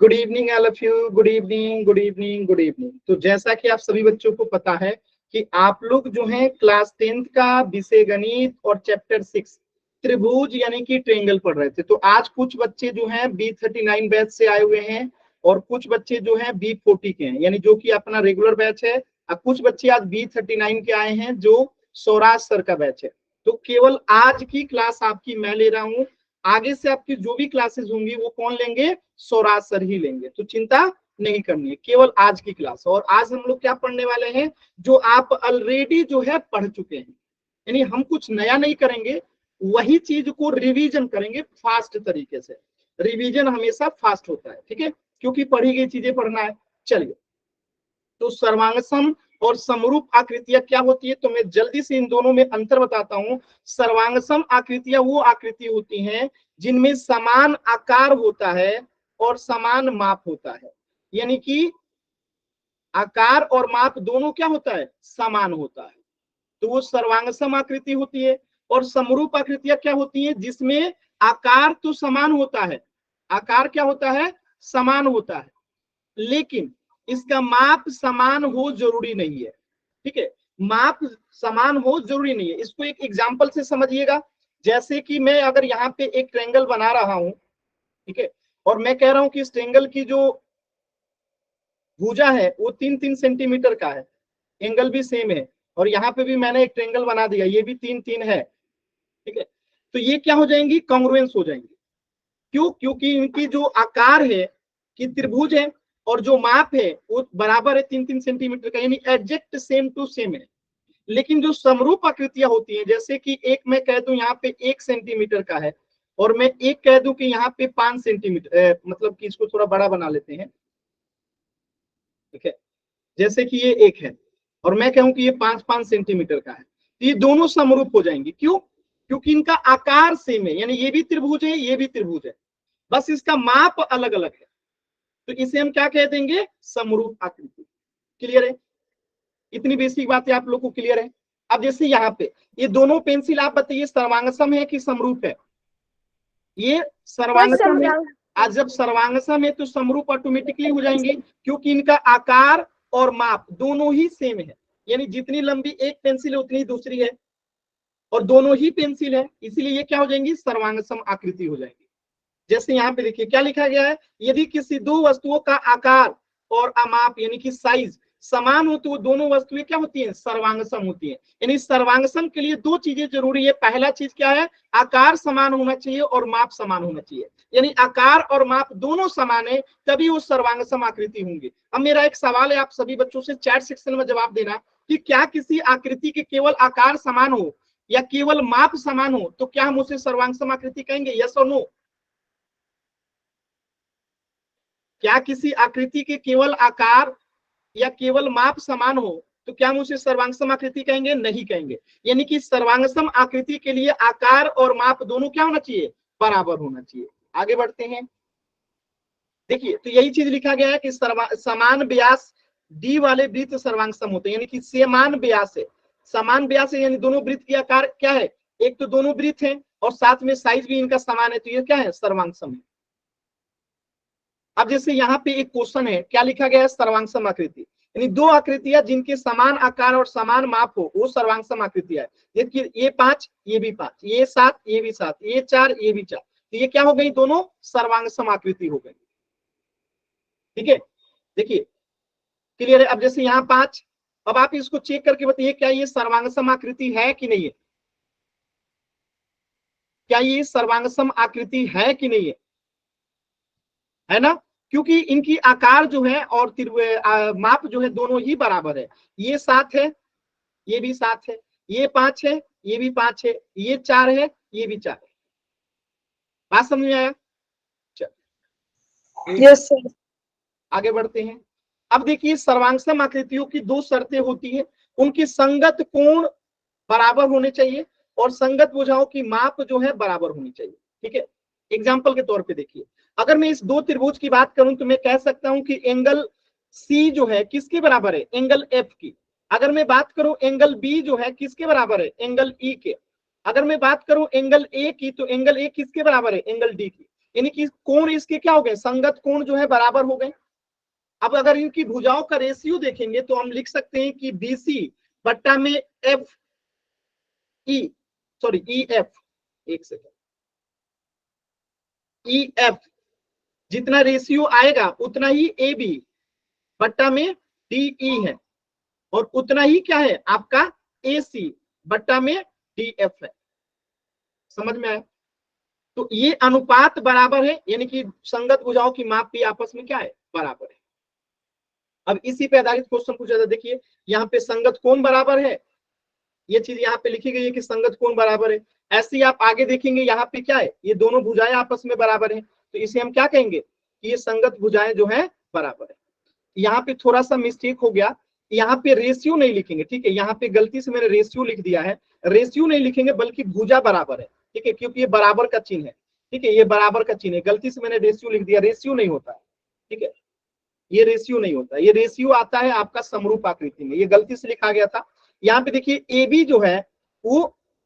Good evening all of you. Good evening, good evening, good evening. तो जैसा कि आप सभी बच्चों को पता है कि आप लोग जो हैं क्लास 10th का विषय गणित और चैप्टर 6 त्रिभुज यानी कि ट्रेंगल पढ़ रहे थे। तो आज कुछ बच्चे जो हैं B39 बैच से आए हुए हैं और कुछ बच्चे जो हैं B40 के हैं, यानी जो कि अपना रेगुलर बैच है। और कुछ बच्चे आज B39 के आए हैं जो सौराज सर का बैच है। तो केवल आज की क्लास आपकी मैं ले रहा हूं, आगे से आपकी जो भी क्लासेस होंगी वो कौन लेंगे? सौराज सर ही लेंगे। तो चिंता नहीं करनी है, केवल आज की क्लास। और आज हम लोग क्या पढ़ने वाले हैं जो आप ऑलरेडी जो है पढ़ चुके हैं, यानी हम कुछ नया नहीं करेंगे, वही चीज को रिवीजन करेंगे फास्ट तरीके से। रिवीजन हमेशा फास्ट होता है, ठीक है, क्योंकि पढ़ी गई चीजें पढ़ना है। चलिए, तो सर्वांगसम और समरूप आकृतियां क्या होती है, तो मैं जल्दी से इन दोनों में अंतर बताता हूं। सर्वांगसम आकृतियां वो आकृति होती हैं जिनमें समान आकार होता है और समान माप होता है, यानी कि आकार और माप दोनों क्या होता है? समान होता है। तो वो सर्वांगसम आकृति होती है। और समरूप आकृतियां क्या होती हैं? जिसमें आकार तो समान होता है, आकार क्या होता है? समान होता है, लेकिन इसका माप समान हो जरूरी नहीं है। ठीक है, माप समान हो जरूरी नहीं है। इसको एक एग्जांपल से समझिएगा। जैसे कि मैं अगर यहाँ पे एक ट्रायंगल बना रहा हूं, ठीक है, और मैं कह रहा हूं कि इस ट्रायंगल की जो भुजा है वो 3-3 सेंटीमीटर का है, एंगल भी सेम है, और यहाँ पे भी मैंने एक ट्रायंगल बना दिया, ये भी 3-3 है। ठीक है, तो ये क्या हो जाएंगी? कॉन्ग्रुएंस हो जाएंगी। क्यों? क्योंकि इनकी जो आकार है कि त्रिभुज है और जो माप है वो बराबर है 3-3 सेंटीमीटर का, यानी एग्जैक्ट सेम टू सेम है। लेकिन जो समरूप आकृतियां होती हैं, जैसे कि एक मैं कह दूं यहाँ पे 1 सेंटीमीटर का है और मैं एक कह दूं कि यहाँ पे 5 सेंटीमीटर, मतलब कि इसको थोड़ा बड़ा बना लेते हैं। ठीक है, जैसे कि ये 1 है और मैं कहूं कि ये 5-5 सेंटीमीटर का है, तो ये दोनों समरूप हो जाएंगे। क्यों? क्योंकि इनका आकार सेम है, यानी ये भी त्रिभुज है, ये भी त्रिभुज है, बस इसका माप अलग अलग है। तो इसे हम क्या कह देंगे? समरूप आकृति। क्लियर है? इतनी बेसिक बातें आप लोग को क्लियर है? अब जैसे यहाँ पे ये दोनों पेंसिल, आप बताइए सर्वांगसम है कि समरूप है? ये सर्वांगसम है। आज जब सर्वांगसम है तो समरूप ऑटोमेटिकली हो जाएंगे, क्योंकि इनका आकार और माप दोनों ही सेम है, यानी जितनी लंबी एक पेंसिल है उतनी दूसरी है, और दोनों ही पेंसिल है, इसीलिए ये क्या हो जाएंगी? सर्वांगसम आकृति हो जाएगी। जैसे यहाँ पे देखिए क्या लिखा गया है, यदि किसी दो वस्तुओं का आकार और माप यानी कि साइज समान हो तो वो दोनों वस्तुएं क्या होती हैं? सर्वांगसम होती हैं। यानी सर्वांगसम के लिए दो चीजें जरूरी है। पहला चीज क्या है? आकार समान होना चाहिए और माप समान होना चाहिए, यानी आकार और माप दोनों समान है तभी वो सर्वांगसम आकृति होंगे। अब मेरा एक सवाल है आप सभी बच्चों से, चैट सेक्शन में जवाब देना कि क्या किसी आकृति के केवल आकार समान हो या केवल माप समान हो तो क्या हम उसे सर्वांगसम आकृति कहेंगे? यस और नो? क्या किसी आकृति के केवल आकार या केवल माप समान हो तो क्या हम उसे सर्वांगसम आकृति कहेंगे? नहीं कहेंगे। यानी कि सर्वांगसम आकृति के लिए आकार और माप दोनों क्या होना चाहिए? बराबर होना चाहिए। आगे बढ़ते हैं। देखिए, तो यही चीज लिखा गया है कि समान व्यास डी वाले वृत्त सर्वांगसम होते हैं, यानी कि समान व्यास है, समान व्यास है, यानी दोनों वृत्त की आकार क्या है? एक तो दोनों वृत्त हैं और साथ में साइज भी इनका समान है, तो ये क्या है? सर्वांगसम है। अब जैसे यहाँ पे एक क्वेश्चन है, क्या लिखा गया है? सर्वांगसम आकृति, यानी दो आकृतियां जिनके समान आकार और समान माप हो वो सर्वांगसम आकृतियां है। ये 5, ये भी 5, ये 7, ये भी 7, ये 4, ये भी 4, तो ये क्या हो गई? दोनों सर्वांगसम आकृति हो गई। ठीक है, देखिए क्लियर है? अब जैसे यहाँ 5, अब आप इसको चेक करके बताइए क्या ये सर्वांगसम आकृति है कि नहीं है? क्या ये सर्वांगसम आकृति है कि नहीं है ना? क्योंकि इनकी आकार जो है और माप जो है दोनों ही बराबर है। ये 7 है, ये भी 7 है, ये 5 है, ये भी 5 है, ये 4 है, ये भी 4 है। बात समझ में आया? Yes sir. आगे बढ़ते हैं। अब देखिए, सर्वांगसम आकृतियों की दो शर्तें होती है। उनकी संगत कोण बराबर होने चाहिए और संगत भुजाओं की माप जो है बराबर होनी चाहिए। ठीक है, एग्जाम्पल के तौर पे देखिए, अगर मैं इस दो त्रिभुज की बात करूं तो मैं कह सकता हूं कि एंगल सी जो है किसके बराबर है? एंगल एफ की। अगर मैं बात करूं एंगल बी जो है किसके बराबर है? एंगल ई के। अगर मैं बात करूं एंगल ए की तो एंगल ए किसके बराबर है? एंगल डी की। यानी कि कोण इसके क्या हो गए, संगत कोण जो है बराबर हो गए। अब अगर इनकी भुजाओं का रेशियो देखेंगे तो हम लिख सकते हैं कि BC बट्टा में F E, sorry E F, एक सेकेंड, ई एफ जितना रेशियो आएगा उतना ही AB बट्टा में DE है, और उतना ही क्या है आपका AC बट्टा में DF है। समझ में आया? तो ये अनुपात बराबर है, यानी कि संगत भुजाओं की माप भी आपस में क्या है, बराबर है। अब इसी पे आधारित क्वेश्चन पूछा था, देखिए यहाँ पे संगत कोण बराबर है, ये चीज यहाँ पे लिखी गई है कि संगत कोण बराबर है। ऐसे ही आप आगे देखेंगे यहाँ पे क्या है, ये दोनों भुजाएं आपस में बराबर है, तो इसे हम क्या कहेंगे कि ये संगत भुजाएं जो है बराबर है। यहाँ पे थोड़ा सा मिस्टेक हो गया, यहाँ पे रेशियो नहीं लिखेंगे, ठीक है, यहाँ पे गलती से मैंने रेशियो लिख दिया है, रेशियो नहीं लिखेंगे बल्कि भुजा बराबर है, ठीक है, क्योंकि ये बराबर का चिन्ह है, ठीक है, ये बराबर का चिन्ह है, गलती से मैंने रेशियो लिख दिया, रेशियो नहीं होता है, ठीक है, ये रेशियो नहीं होता, ये रेशियो आता है आपका समरूप आकृति में, ये गलती से लिखा गया था। यहाँ पे देखिए AB जो है वो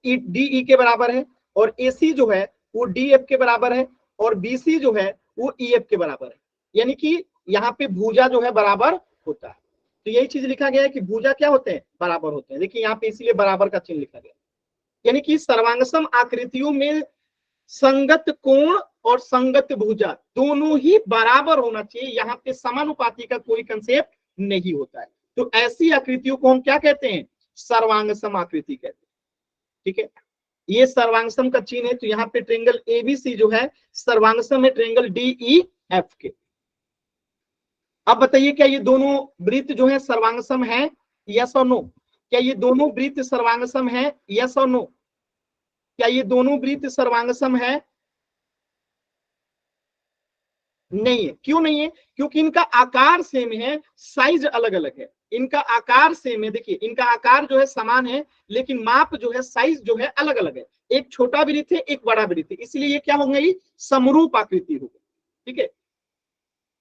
DE के बराबर है, और AC जो है वो DF के बराबर है, और BC जो है वो EF के बराबर है, यानी कि यहाँ पे भुजा जो है बराबर होता है। तो यही चीज लिखा गया है कि भुजा क्या होते हैं, बराबर होते हैं। देखिए यहाँ पे इसीलिए बराबर का चिन्ह लिखा गया, यानी कि सर्वांगसम आकृतियों में संगत कोण और संगत भुजा दोनों ही बराबर होना चाहिए, यहाँ पे समानुपाती का कोई कंसेप्ट नहीं होता है। तो ऐसी आकृतियों को हम क्या कहते हैं, सर्वांगसम आकृति कहते हैं, ठीक है, ये सर्वांगसम का चिन्ह है। तो यहाँ पे ट्रेंगल ABC जो है सर्वांगसम है ट्रेंगल DEF के। अब बताइए क्या ये दोनों वृत्त जो है सर्वांगसम है, यस और नो? क्या ये दोनों वृत्त सर्वांगसम है, यस और नो? क्या ये दोनों वृत्त सर्वांगसम है? नहीं है। क्यों नहीं है? क्योंकि इनका आकार सेम है, साइज अलग अलग है। इनका आकार सेम है, देखिए इनका आकार जो है समान है, लेकिन माप जो है, साइज जो है अलग अलग है। एक छोटा वृत्त है, एक बड़ा वृत्त है, इसलिए ये क्या होंगे, ये समरूप आकृति होगी, ठीक है।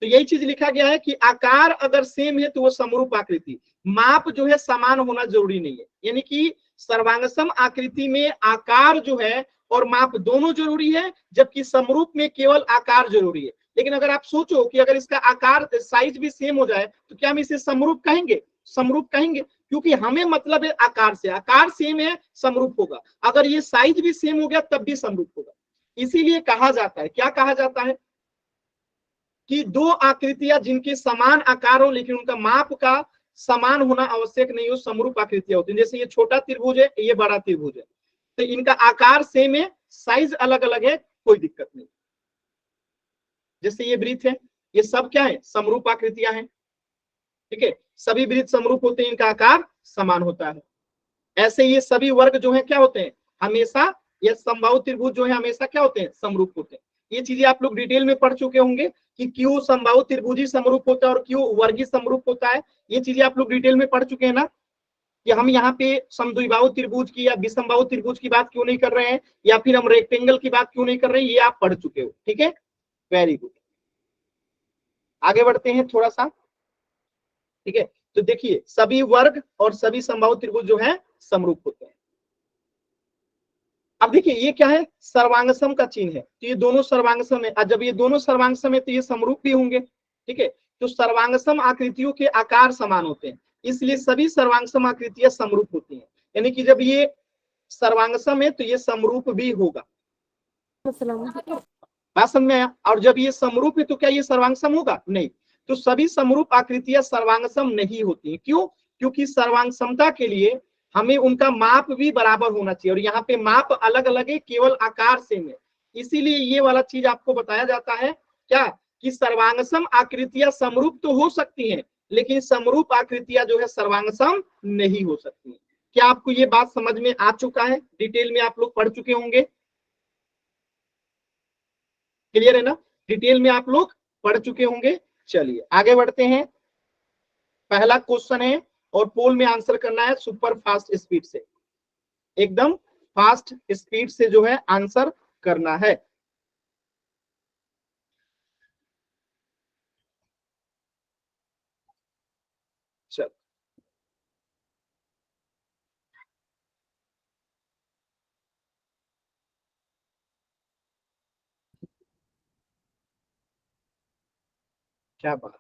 तो यही चीज लिखा गया है कि आकार अगर सेम है तो वो समरूप आकृति, माप जो है समान होना जरूरी नहीं है। यानी कि सर्वांगसम आकृति में आकार जो है और माप दोनों जरूरी है, जबकि समरूप में केवल आकार जरूरी है। लेकिन अगर आप सोचो कि अगर इसका आकार साइज भी सेम हो जाए तो क्या हम इसे समरूप कहेंगे? समरूप कहेंगे, क्योंकि हमें मतलब है आकार से, आकार सेम है समरूप होगा, अगर ये साइज भी सेम हो गया तब भी समरूप होगा। इसीलिए कहा जाता है, क्या कहा जाता है कि दो आकृतियां जिनके समान आकार हो लेकिन उनका माप का समान होना आवश्यक नहीं हो, समरूप आकृतियां होती हैं। जैसे ये छोटा त्रिभुज है, ये बड़ा त्रिभुज है, तो इनका आकार सेम है, साइज अलग अलग है, कोई दिक्कत नहीं। जैसे ये वृत्त है, ये सब क्या है, समरूप आकृतियां हैं, ठीक है, सभी वृत्त समरूप होते हैं, इनका आकार समान होता है। ऐसे ये सभी वर्ग जो है क्या होते हैं, हमेशा, ये समबाहु त्रिभुज जो है हमेशा क्या होते हैं, समरूप होते हैं। ये चीजें आप लोग डिटेल में पढ़ चुके होंगे कि क्यों समबाहु त्रिभुजी समरूप होता है और क्यों वर्गी समरूप होता है। ये चीजें आप लोग डिटेल में पढ़ चुके हैं ना, कि हम यहाँ पे समद्विबाहु त्रिभुज की या विषमबाहु त्रिभुज की बात क्यों नहीं कर रहे हैं, या फिर हम रेक्टेंगल की बात क्यों नहीं कर रहे हैं, ये आप पढ़ चुके हो, ठीक है, वेरी गुड। आगे बढ़ते हैं थोड़ा सा, ठीक है। तो देखिए सभी वर्ग और सभी समबाहु त्रिभुज जो है समरूप होते हैं। अब देखिए ये क्या है, सर्वांगसम का चिन्ह है, तो ये दोनों सर्वांगसम है, और जब ये दोनों सर्वांगसम है तो ये समरूप भी होंगे, ठीक है। तो सर्वांगसम आकृतियों के आकार समान होते हैं, इसलिए सभी सर्वांगसम आकृतियां समरूप होती हैं। यानी कि जब ये सर्वांगसम है तो ये समरूप भी होगा। बात समझ में आया? और जब ये समरूप है तो क्या ये सर्वांगसम होगा? नहीं। तो सभी समरूप आकृतियां सर्वांगसम नहीं होती, क्यों? क्योंकि सर्वांगसमता के लिए हमें उनका माप भी बराबर होना चाहिए, और यहाँ पे माप अलग अलग है, केवल आकार सेम है। इसीलिए ये वाला चीज आपको बताया जाता है क्या, कि सर्वांगसम आकृतियां समरूप तो हो सकती हैं, लेकिन समरूप आकृतियां जो है सर्वांगसम नहीं हो सकती। क्या आपको ये बात समझ में आ चुका है? डिटेल में आप लोग पढ़ चुके होंगे, क्लियर है ना? डिटेल में आप लोग पढ़ चुके होंगे। चलिए आगे बढ़ते हैं। पहला क्वेश्चन है और पोल में आंसर करना है सुपर फास्ट स्पीड से, एकदम फास्ट स्पीड से जो है आंसर करना है। चल क्या बात,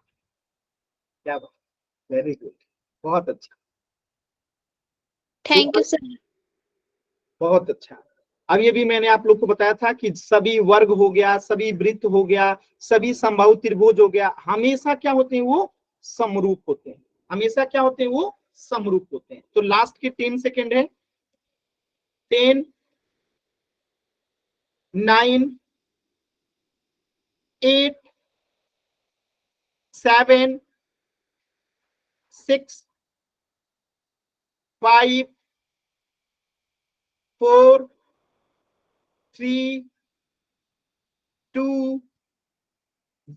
क्या बात, वेरी गुड, बहुत अच्छा। Thank you sir. बहुत अच्छा। अब ये भी मैंने आप लोग को बताया था कि सभी वर्ग हो गया, सभी वृत्त हो गया, सभी समबाहु त्रिभुज हो गया, हमेशा क्या होते हैं, वो समरूप होते हैं। हमेशा क्या होते हैं, वो समरूप होते हैं। तो लास्ट के 10 सेकेंड है। 10, 9, 8, 7, 6, 5, 4, 3, 2,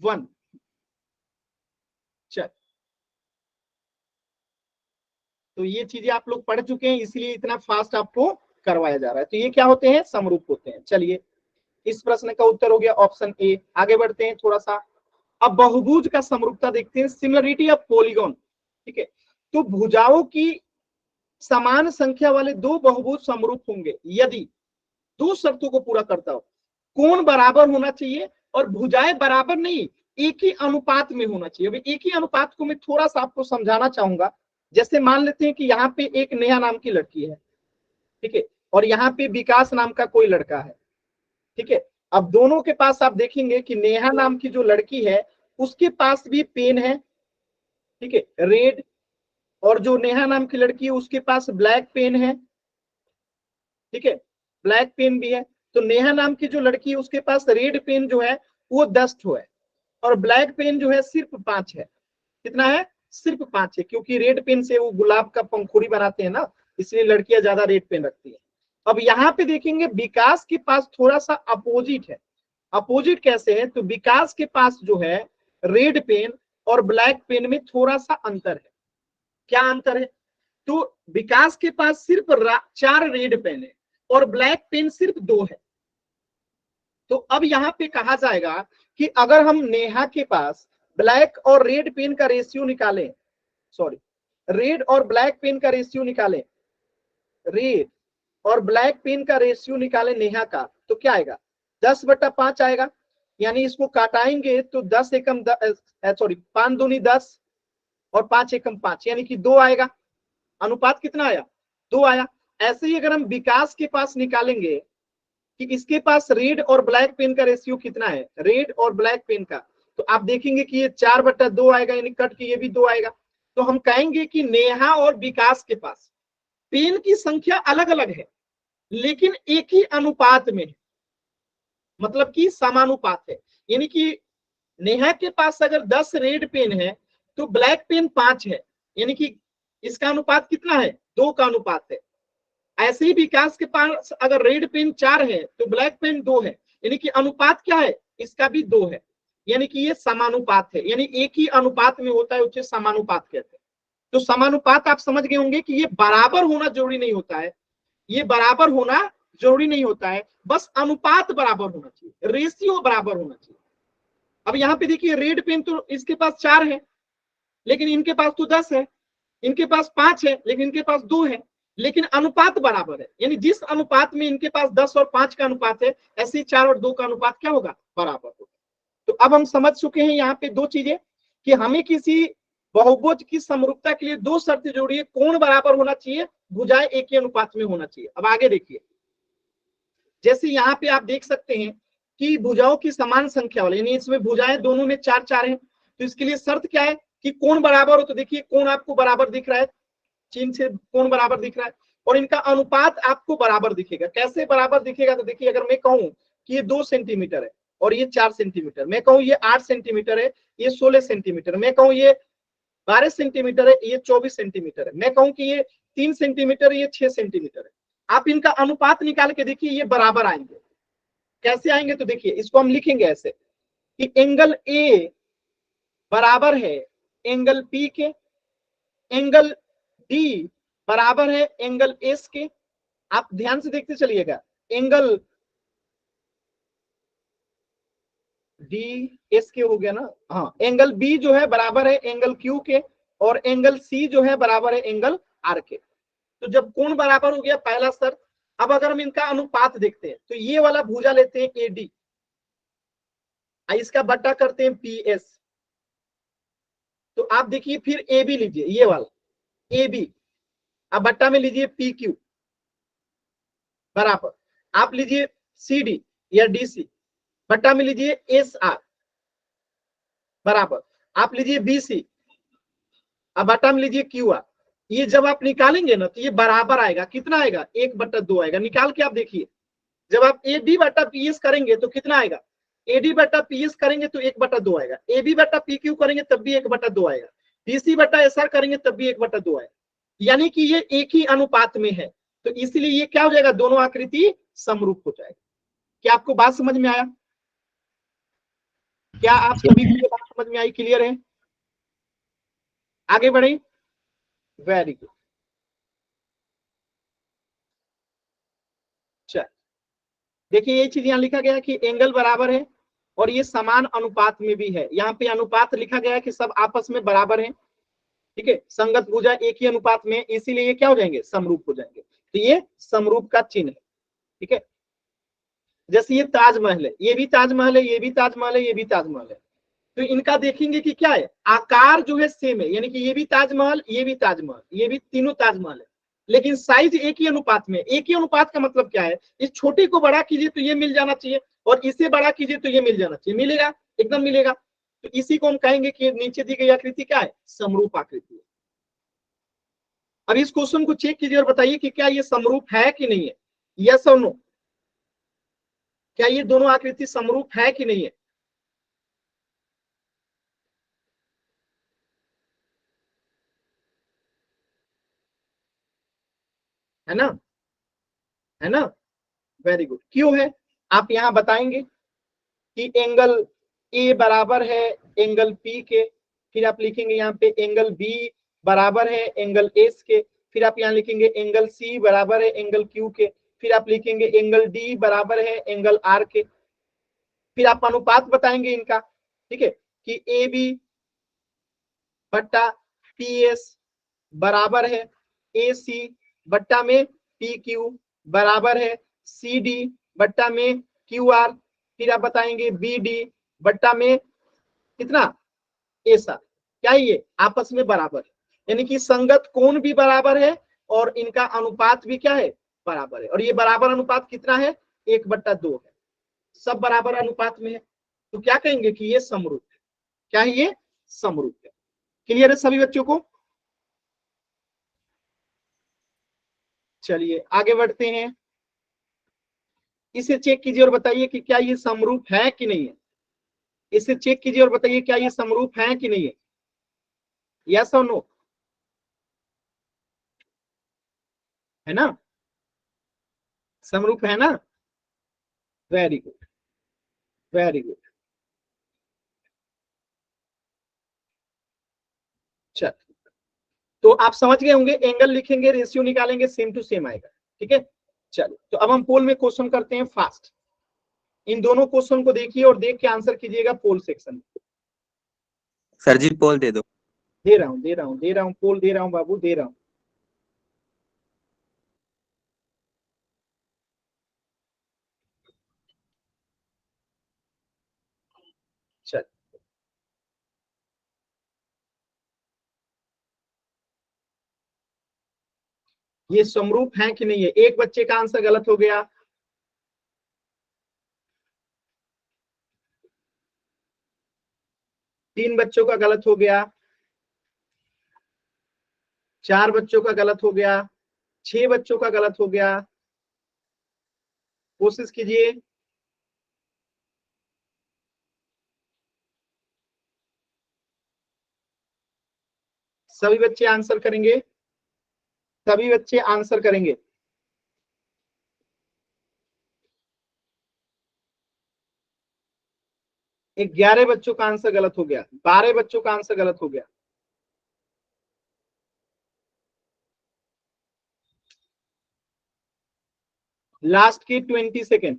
1। चल, तो ये चीजें आप लोग पढ़ चुके हैं, इसलिए इतना फास्ट आपको करवाया जा रहा है। तो ये क्या होते हैं, समरूप होते हैं। चलिए, इस प्रश्न का उत्तर हो गया ऑप्शन ए। आगे बढ़ते हैं थोड़ा सा। अब बहुभुज का समरूपता देखते हैं, सिमिलरिटी ऑफ पॉलीगॉन। ठीक है, तो भुजाओं की समान संख्या वाले दो बहुभुज समरूप होंगे यदि दो शर्तों को पूरा करता हो। कोण बराबर होना चाहिए और भुजाएं बराबर नहीं, एक ही अनुपात में होना चाहिए। अभी एक ही अनुपात को मैं थोड़ा सा आपको समझाना चाहूंगा। जैसे मान लेते हैं कि यहाँ पे एक नेहा नाम की लड़की है, ठीक है, और यहाँ पे विकास नाम का कोई लड़का है। ठीक है, अब दोनों के पास आप देखेंगे कि नेहा नाम की जो लड़की है उसके पास भी पेन है, ठीक है, रेड, और जो नेहा नाम की लड़की है उसके पास ब्लैक पेन है। ठीक है, ब्लैक पेन भी है। तो नेहा नाम की जो लड़की है उसके पास रेड पेन जो है वो 10 ठो है, और ब्लैक पेन जो है सिर्फ 5 है। कितना है, सिर्फ 5 है, क्योंकि रेड पेन से वो गुलाब का पंखुड़ी बनाते हैं ना, इसलिए लड़कियां ज्यादा रेड पेन रखती है। अब यहाँ पे देखेंगे विकास के पास थोड़ा सा अपोजिट है। अपोजिट कैसे है, तो विकास के पास जो है रेड पेन और ब्लैक पेन में थोड़ा सा अंतर है। क्या अंतर है, तो विकास के पास सिर्फ 4 रेड पेन है और ब्लैक पेन सिर्फ 2 है। तो अब यहाँ पे कहा जाएगा कि अगर हम नेहा के पास ब्लैक और रेड पेन का रेशियो निकालें, सॉरी, रेड और ब्लैक पेन का रेशियो निकालें, रेड और ब्लैक पेन का रेशियो निकालें नेहा का, तो क्या आएगा, 10/5 आएगा। यानी इसको काटाएंगे तो 10 एकम सॉरी 5 दूनी 10 और 5 एकम 5, यानी कि 2 आएगा। अनुपात कितना आया, 2 आया। ऐसे ही अगर हम विकास के पास निकालेंगे कि इसके पास रेड और ब्लैक पेन का रेशियो कितना है, रेड और ब्लैक पेन का, तो आप देखेंगे कि ये 4/2 आएगा, यानी कट के ये भी 2 आएगा। तो हम कहेंगे कि नेहा और विकास के पास पेन की संख्या अलग अलग है लेकिन एक ही अनुपात में है, मतलब कि समानुपात है। यानी कि नेहा के पास अगर 10 रेड पेन है तो ब्लैक पेन 5 है, यानी कि इसका अनुपात कितना है, 2 का अनुपात है। ऐसे ही विकास के पास अगर रेड पेन 4 है तो ब्लैक पेन 2 है, यानी कि अनुपात क्या है, इसका भी 2 है। यानी कि ये समानुपात है, यानी एक ही अनुपात में होता है, उसे समानुपात कहते हैं। तो समानुपात आप समझ गए होंगे कि ये बराबर होना जरूरी नहीं होता है, ये बराबर होना जरूरी नहीं होता है, बस अनुपात बराबर होना चाहिए, रेशियो बराबर होना चाहिए। अब यहाँ पे देखिए रेड पेन तो इसके पास 4 है लेकिन इनके पास तो 10 है, इनके पास 5 है लेकिन इनके पास 2 है, लेकिन अनुपात बराबर है। यानी जिस अनुपात में इनके पास 10 और 5 का अनुपात है, ऐसे ही 4 और 2 का अनुपात क्या होगा, बराबर होगा। तो अब हम समझ चुके हैं यहाँ पे दो चीजें कि हमें किसी बहुभुज की समरूपता के लिए 2 शर्तें जोड़ी है, कोण बराबर होना चाहिए, भुजाएं एक ही अनुपात में होना चाहिए। अब आगे देखिए, जैसे यहाँ पे आप देख सकते हैं कि भुजाओं की समान संख्या वाले, यानी इसमें भुजाएं दोनों में 4-4 है, तो इसके लिए शर्त क्या है कि कोण बराबर हो। तो देखिए कोण आपको बराबर दिख रहा है, चिन्ह से कोण बराबर दिख रहा है, और इनका अनुपात आपको बराबर दिखेगा। कैसे बराबर दिखेगा, तो देखिए अगर मैं कहूं कि ये 2 सेंटीमीटर है और ये 4 सेंटीमीटर, मैं कहूं ये 8 सेंटीमीटर है, ये 16 सेंटीमीटर, मैं कहूं ये 12 सेंटीमीटर है, ये 24 सेंटीमीटर है, मैं कहूं कि ये 3 सेंटीमीटर है, ये 6 सेंटीमीटर है, आप इनका अनुपात निकाल के देखिए ये बराबर आएंगे। कैसे आएंगे, तो देखिए इसको हम लिखेंगे ऐसे कि एंगल ए बराबर है एंगल पी के, एंगल डी बराबर है एंगल एस के। आप ध्यान से देखते चलिएगा, एंगल डी एस के हो गया ना, हाँ, एंगल बी जो है बराबर है एंगल क्यू के, और एंगल सी जो है बराबर है एंगल आर के। तो जब कोण बराबर हो गया, पहला शर्त। अब अगर हम इनका अनुपात देखते हैं तो ये वाला भुजा लेते हैं एडी, इसका बट्टा करते हैं पी एस, तो आप देखिए फिर ए बी लीजिए, ये वाला ए बी, अब बट्टा में लीजिए पी क्यू बराबर, आप लीजिए सी डी या डी सी, बट्टा में लीजिए एस आर बराबर, आप लीजिए बी सी, अब बट्टा में लीजिए क्यू आर। ये जब आप निकालेंगे ना तो ये बराबर आएगा, कितना आएगा 1/2 आएगा। निकाल के आप देखिए, जब आप ए डी बट्टा पी एस करेंगे तो कितना आएगा, ए डी बट्टा पी एस करेंगे तो 1/2 आएगा, ए बी बट्टा पी क्यू करेंगे तब भी 1/2 आएगा, बी सी बट्टा एस आर करेंगे तब भी 1/2 आएगा, यानी कि ये एक ही अनुपात में है। तो इसलिए ये क्या हो जाएगा, दोनों आकृति समरूप हो जाएगा। क्या आपको बात समझ में आया? क्या आप सभी को बात समझ में आई, क्लियर है? आगे बढ़े, वेरी गुड। चल देखिए, ये चीज यहाँ लिखा गया है कि एंगल बराबर है और ये समान अनुपात में भी है। यहाँ पे अनुपात लिखा गया है कि सब आपस में बराबर है, ठीक है, संगत भुजा एक ही अनुपात में, इसीलिए ये क्या हो जाएंगे, समरूप हो जाएंगे। तो ये समरूप का चिन्ह है, ठीक है। जैसे ये ताजमहल है, ये भी ताजमहल है, ये भी ताजमहल है, ये भी ताजमहल है, तो इनका देखेंगे कि क्या है, आकार जो है सेम है, यानी कि ये भी ताजमहल, ये भी ताजमहल, ये भी तीनों ताजमहल है, लेकिन साइज एक ही अनुपात में। एक ही अनुपात का मतलब क्या है, इस छोटे को बड़ा कीजिए तो ये मिल जाना चाहिए, और इसे बड़ा कीजिए तो ये मिल जाना चाहिए, मिलेगा, एकदम मिलेगा। तो इसी को हम कहेंगे कि नीचे दी गई आकृति क्या है, समरूप आकृति है। अब इस क्वेश्चन को चेक कीजिए और बताइए कि क्या ये समरूप है कि नहीं है, यस और नो, क्या ये दोनों आकृति समरूप है कि नहीं है? है ना, है ना, वेरी गुड। क्यों है, आप यहां बताएंगे कि एंगल ए बराबर है एंगल पी के, फिर आप लिखेंगे यहाँ पे एंगल बी बराबर है एंगल एस के, फिर आप यहाँ लिखेंगे एंगल सी बराबर है एंगल क्यू के, फिर आप लिखेंगे एंगल डी बराबर है एंगल आर के, फिर आप अनुपात बताएंगे इनका, ठीक है, कि ए बी बट्टा पी एस बराबर है ए सी बट्टा में पी क्यू बराबर है सी डी बट्टा में क्यू आर, फिर आप बताएंगे बी डी बट्टा में कितना, ऐसा। क्या ये आपस में बराबर है, यानी कि संगत कोण भी बराबर है और इनका अनुपात भी क्या है, बराबर है। और ये बराबर अनुपात कितना है, 1/2 है, सब बराबर अनुपात में है। तो क्या कहेंगे कि ये समरूप है। क्या है ये, समरूप है। क्लियर है सभी बच्चों को? चलिए आगे बढ़ते हैं, इसे चेक कीजिए और बताइए कि क्या ये समरूप है कि नहीं है। इसे चेक कीजिए और बताइए क्या ये समरूप है कि नहीं है, यस और नो, है ना, समरूप है ना, वेरी गुड, वेरी गुड। चल तो आप समझ गए होंगे, एंगल लिखेंगे, रेशियो निकालेंगे, सेम टू सेम आएगा, ठीक है। चलो तो अब हम पोल में क्वेश्चन करते हैं फास्ट। इन दोनों क्वेश्चन को देखिए और देख के आंसर कीजिएगा पोल सेक्शन। सर जी पोल दे दो। दे रहा हूं, दे रहा हूं, दे रहा हूं, पोल दे रहा हूं बाबू, दे रहा हूं। चल ये समरूप है कि नहीं है, एक बच्चे का आंसर गलत हो गया, तीन बच्चों का गलत हो गया, चार बच्चों का गलत हो गया, 6 बच्चों का गलत हो गया। कोशिश कीजिए, सभी बच्चे आंसर करेंगे, सभी बच्चे आंसर करेंगे। 11 बच्चों का आंसर गलत हो गया, 12 बच्चों का आंसर गलत हो गया। लास्ट की 20 सेकेंड,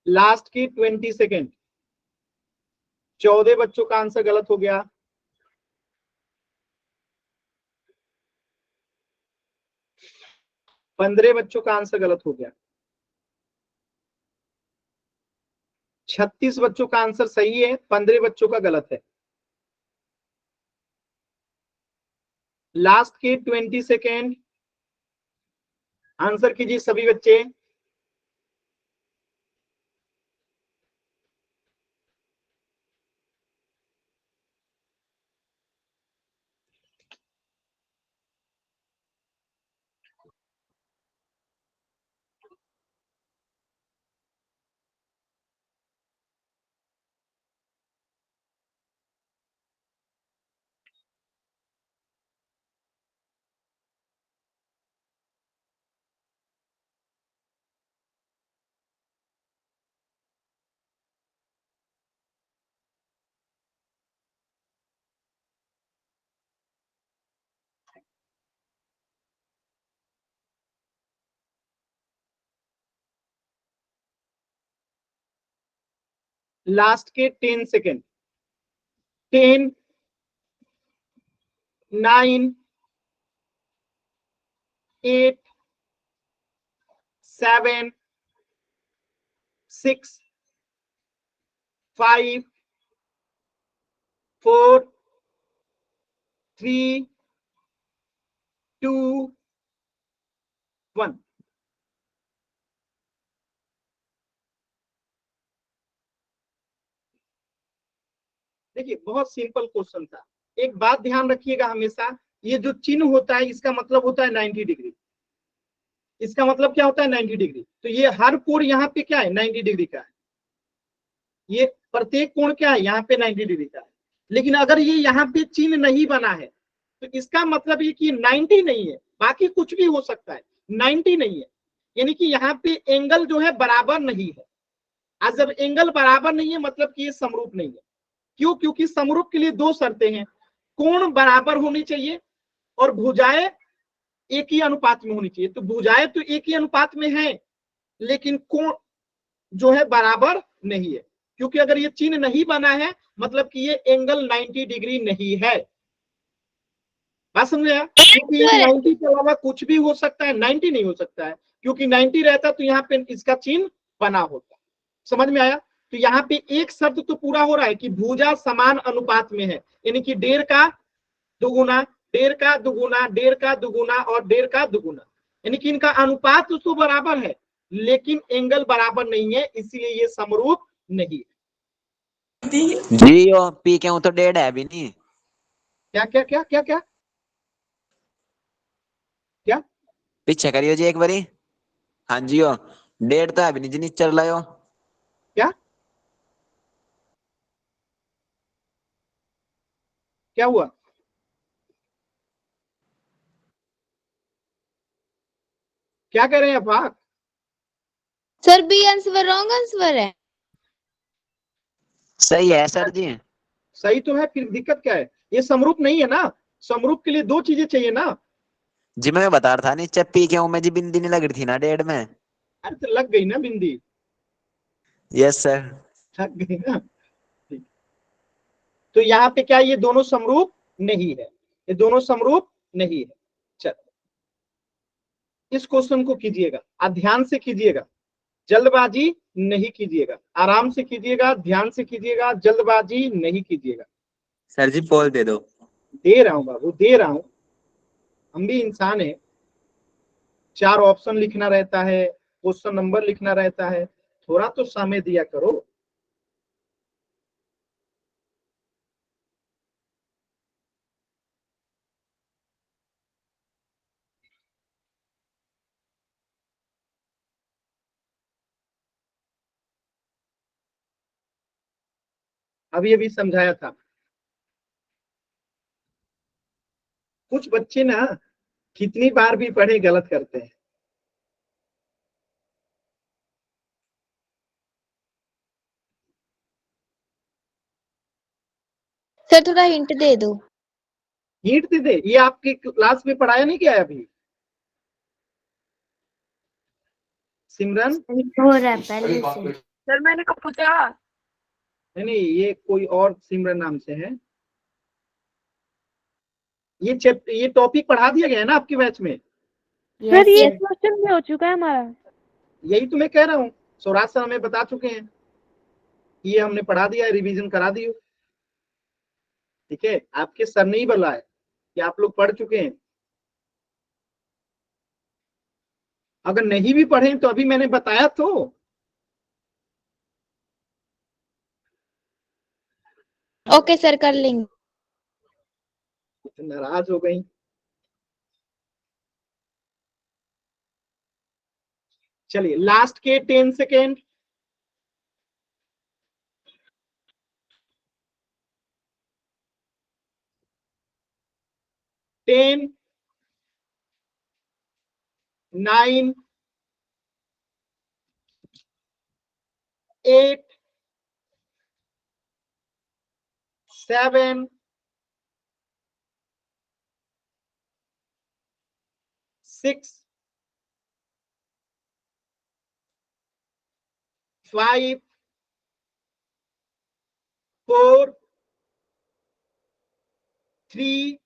लास्ट की 20 सेकेंड। 14 बच्चों का आंसर गलत हो गया, 15 बच्चों का आंसर गलत हो गया, 36 बच्चों का आंसर सही है, 15 बच्चों का गलत है। लास्ट के 20 सेकेंड आंसर कीजिए सभी बच्चे। लास्ट के 10 सेकेंड। 10, 9, 8, 7, 6, 5, 4, 3, 2, 1। देखिए बहुत सिंपल क्वेश्चन था। एक बात ध्यान रखिएगा हमेशा, ये जो चिन्ह होता है इसका मतलब होता है 90 डिग्री। इसका मतलब क्या होता है 90 डिग्री। तो ये हर कोण यहाँ पे क्या है 90 डिग्री का है। ये प्रत्येक कोण क्या है यहाँ पे 90 डिग्री का है। लेकिन अगर ये यहाँ पे चिन्ह नहीं बना है तो इसका मतलब ये कि 90 नहीं है, बाकी कुछ भी हो सकता है, 90 नहीं है। यानी कि यहाँ पे एंगल जो है बराबर नहीं है। आज जब एंगल बराबर नहीं है मतलब कि ये समरूप नहीं है। क्यों? क्योंकि समरूप के लिए दो शर्तें हैं, कोण बराबर होनी चाहिए और भुजाएं एक ही अनुपात में होनी चाहिए। तो भुजाएं तो एक ही अनुपात में है लेकिन कोण जो है बराबर नहीं है। क्योंकि अगर ये चिन्ह नहीं बना है मतलब कि ये एंगल 90 डिग्री नहीं है। बात समझ आया? क्योंकि 90 के अलावा कुछ भी हो सकता है, 90 नहीं हो सकता है। क्योंकि 90 रहता तो यहाँ पे इसका चिन्ह बना होता। समझ में आया? तो यहाँ पे एक शर्त तो पूरा हो रहा है कि भुजा समान अनुपात में है, यानी कि 1.5 का दुगुना, 1.5 का दुगुना, 1.5 का दुगुना और 1.5 का दुगुना, यानी कि इनका अनुपात तो बराबर है लेकिन एंगल बराबर नहीं है, इसीलिए ये समरूप नहीं है। जी ओ पी के तो 1.5 है भी नहीं। क्या क्या क्या क्या क्या क्या पीछे करियो जी एक बारी। हाँ जी ओ 1.5 तो है भी नहीं जी, चल रहा हो। क्या क्या हुआ? क्या कह रहे हैं आप? Sir B answer wrong answer है। सही है सर जी। सही तो है, फिर दिक्कत क्या है? ये समरूप नहीं है ना। समरूप के लिए दो चीजें चाहिए ना। जी मैं बता रहा था नहीं, जब पी के में जी बिंदी नहीं लग रही थी ना 1.5 में। अरे तो लग गई ना बिंदी, यस सर। लग गई ना। ठीक। तो यहाँ पे क्या ये दोनों समरूप नहीं है, ये दोनों समरूप नहीं है। चलो इस क्वेश्चन को कीजिएगा, आप ध्यान से कीजिएगा, जल्दबाजी नहीं कीजिएगा, आराम से कीजिएगा, ध्यान से कीजिएगा, जल्दबाजी नहीं कीजिएगा। सर जी पोल दे दो। दे रहा हूं बाबू, दे रहा हूं। हम भी इंसान है, 4 ऑप्शन लिखना रहता है, क्वेश्चन नंबर लिखना रहता है, थोड़ा तो समय दिया करो। अभी अभी समझाया था। कुछ बच्चे ना कितनी बार भी पढ़े गलत करते हैं। सर थोड़ा हिंट दे दो। हिंट दे दे? ये आपके क्लास में पढ़ाया नहीं गया है अभी? सिमरन हो रहा है पहले से। सर मैंने कब पूछा? नहीं नहीं, ये कोई और सिमरन नाम से है। ये टॉपिक पढ़ा दिया गया है ना आपके बैच में? सर ये क्वेश्चन भी हो चुका है हमारा। यही तो मैं कह रहा हूँ, सौराज सर हमें बता चुके हैं, ये हमने पढ़ा दिया है, रिवीजन करा दियो। ठीक है, आपके सर ने ही बोला है क्या आप लोग पढ़ चुके हैं? अगर नहीं भी पढ़े तो अभी मैंने बताया तो। ओके सर, कर लेंगे। नाराज हो गई। चलिए लास्ट के 10 सेकेंड। टेन, 9, 8, 7, 6, 5, 4, 3,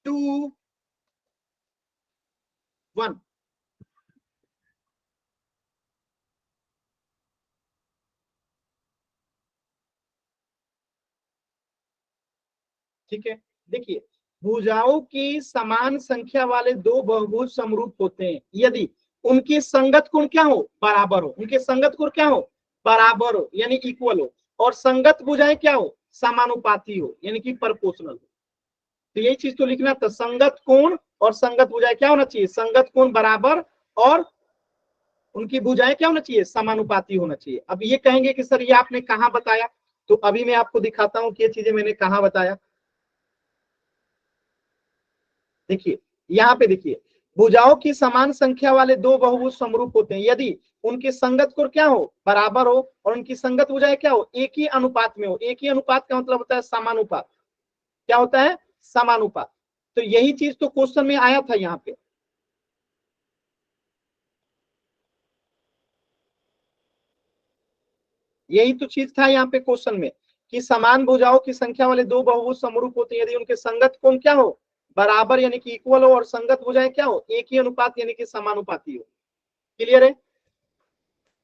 2, 1। ठीक है, देखिए भुजाओं की समान संख्या वाले दो बहुभुज समरूप होते हैं यदि उनके संगत कोण क्या हो, बराबर हो। उनके संगत कोण क्या हो, बराबर हो, यानी इक्वल हो। और संगत भुजाएं क्या हो, समानुपाती हो, यानी कि प्रोपोर्शनल हो। तो यही चीज तो लिखना था, संगत कोण और संगत भुजाएं क्या होना चाहिए, संगत कोण बराबर और उनकी भुजाएं क्या होना चाहिए, समानुपाती होना चाहिए। अब ये कहेंगे कि सर ये आपने कहाँ बताया, तो अभी मैं आपको दिखाता हूँ कि ये चीजें मैंने कहाँ बताया। देखिए यहाँ पे देखिए, भुजाओं की समान संख्या वाले दो बहुभुज समरूप होते हैं यदि उनके संगत कोण क्या हो, बराबर हो, और उनकी संगत भुजाएं क्या हो, एक ही अनुपात में हो। एक ही अनुपात का मतलब होता है समानुपात। क्या होता है, समानुपात। तो यही चीज तो क्वेश्चन में आया था यहाँ पे। यही तो चीज था यहाँ पे क्वेश्चन में कि समान भुजाओं की संख्या वाले दो बहुभुज समरूप होते हैं यदि उनके संगत कोण क्या हो, बराबर यानी कि इक्वल हो, और संगत भुजाएं क्या हो, एक ही अनुपात यानी कि समानुपाती हो। क्लियर है?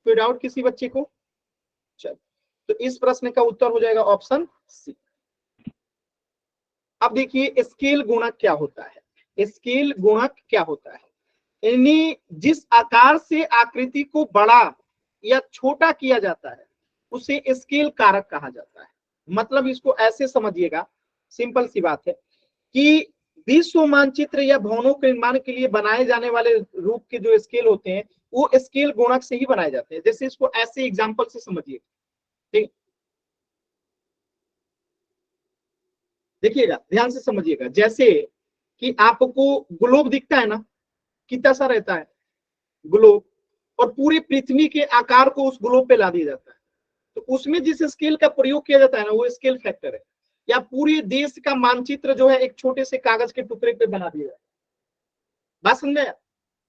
कोई डाउट किसी बच्चे को? चलो, तो इस प्रश्न का उत्तर हो जाएगा ऑप्शन सी। अब देखिए स्केल गुणक क्या होता है। स्केल गुणक क्या होता है, यानी जिस आकार से आकृति को बड़ा या छोटा किया जाता है उसे स्केल कारक कहा जाता है। मतलब इसको ऐसे समझिएगा, सिंपल सी बात है कि विश्व मानचित्र या भवनों के निर्माण के लिए बनाए जाने वाले रूप के जो स्केल होते हैं वो स्केल गुणक से ही बनाए जाते हैं। जैसे इसको ऐसे एग्जांपल से समझिए, ठीक, देखिएगा ध्यान से समझिएगा। जैसे कि आपको ग्लोब दिखता है ना, कितना सा रहता है ग्लोब, और पूरी पृथ्वी के आकार को उस ग्लोब पे ला दिया जाता है। तो उसमें जिस स्केल का प्रयोग किया जाता है ना वो स्केल फैक्टर है। या पूरे देश का मानचित्र जो है एक छोटे से कागज के टुकड़े पे बना दिया जाता है। बात समझ में?